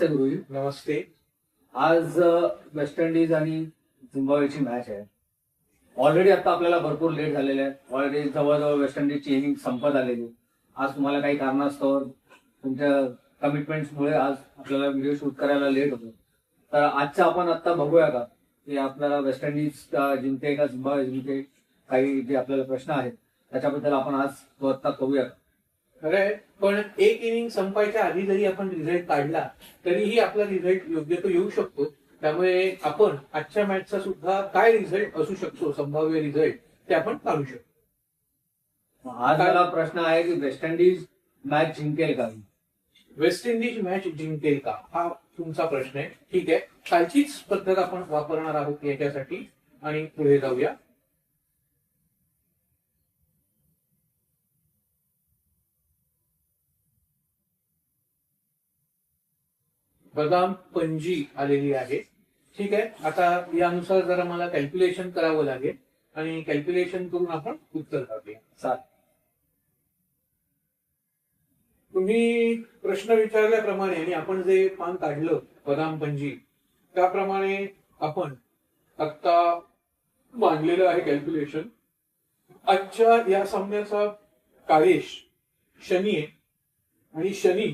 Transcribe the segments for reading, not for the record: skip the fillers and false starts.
नमस्ते गुरुजी. नमस्ते. आज West Indies आणि झिम्बाब्वेची मॅच आहे. ऑलरेडी आता आपल्याला भरपूर लेट झालेले आहे. ऑलरेडी जवळजवळ वेस्ट इंडिजची इनिंग संपत आलेली. आज तुम्हाला काही कारणास्तव तुमच्या कमिटमेंट्समुळे आज आपल्याला व्हिडिओ शूट करायला लेट होतो. तर आजचं आपण आता बघूया का की आपल्याला वेस्ट इंडिज जिंकते का झिम्बाब्वे जिंकते, काही जे आपल्याला प्रश्न आहेत त्याच्याबद्दल आपण आज आता बघूया. खरंय, पण एक इनिंग संपायच्या आधी जरी आपण रिझल्ट काढला तरीही आपला रिझल्ट योग्य तो येऊ शकतो. त्यामुळे आपण आजच्या मॅचचा सुद्धा काय रिझल्ट असू शकतो, संभाव्य रिझल्ट, ते आपण काढू शकतो. आज मला प्रश्न आहे की वेस्ट इंडिज मॅच जिंकेल का? वेस्ट इंडिज मॅच जिंकेल का, हा तुमचा प्रश्न आहे. ठीक आहे, कालचीच पद्धत आपण वापरणार आहोत याच्यासाठी आणि पुढे जाऊया. बदाम पंजी आलेली आहे. ठीक आहे, आता यानुसार जरा मला कॅल्क्युलेशन करावं लागेल आणि कॅल्क्युलेशन करून आपण उत्तर काढूया. चालेल. तुम्ही प्रश्न विचारल्याप्रमाणे आणि आपण जे पान काढलं बदाम पंजी, त्याप्रमाणे आपण आता मांडलेलं आहे कॅल्क्युलेशन. आजच्या या सामन्याचा कार्येश शनी आहे आणि शनी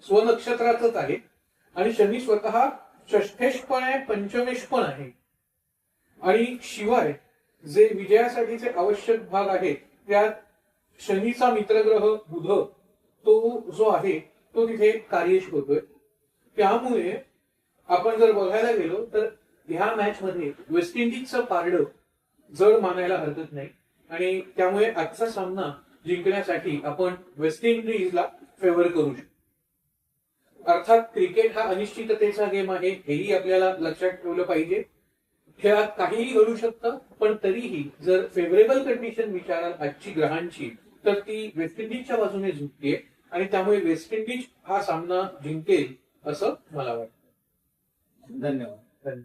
स्वनक्षत्रातच आहे आणि शनी स्वतः षष्ठेश पण आहे, पंचमेश पण आहे. आणि शिवाय जे विजयासाठीचे आवश्यक भाग आहेत त्यात शनीचा मित्रग्रह बुध तो जो आहे तो तिथे कार्येश होतोय. त्यामुळे आपण जर बघायला गेलो तर ह्या मॅच मध्ये वेस्ट इंडिजचं पारडं जड मानायला हरकत नाही आणि त्यामुळे आजचा सामना जिंकण्यासाठी आपण वेस्ट इंडिजला फेवर करू शकतो. अर्थात क्रिकेट हा अनिश्चिततेचा गेम आहे, हेही आपल्याला लक्षात ठेवलं पाहिजे. खेळात काहीही घडू शकतं, पण तरीही जर फेवरेबल कंडिशन विचाराल आजची ग्रहांची तर ती वेस्ट इंडिजच्या बाजूने झुकते आणि त्यामुळे वेस्ट इंडिज हा सामना जिंकेल असं मला वाटतं. धन्यवाद.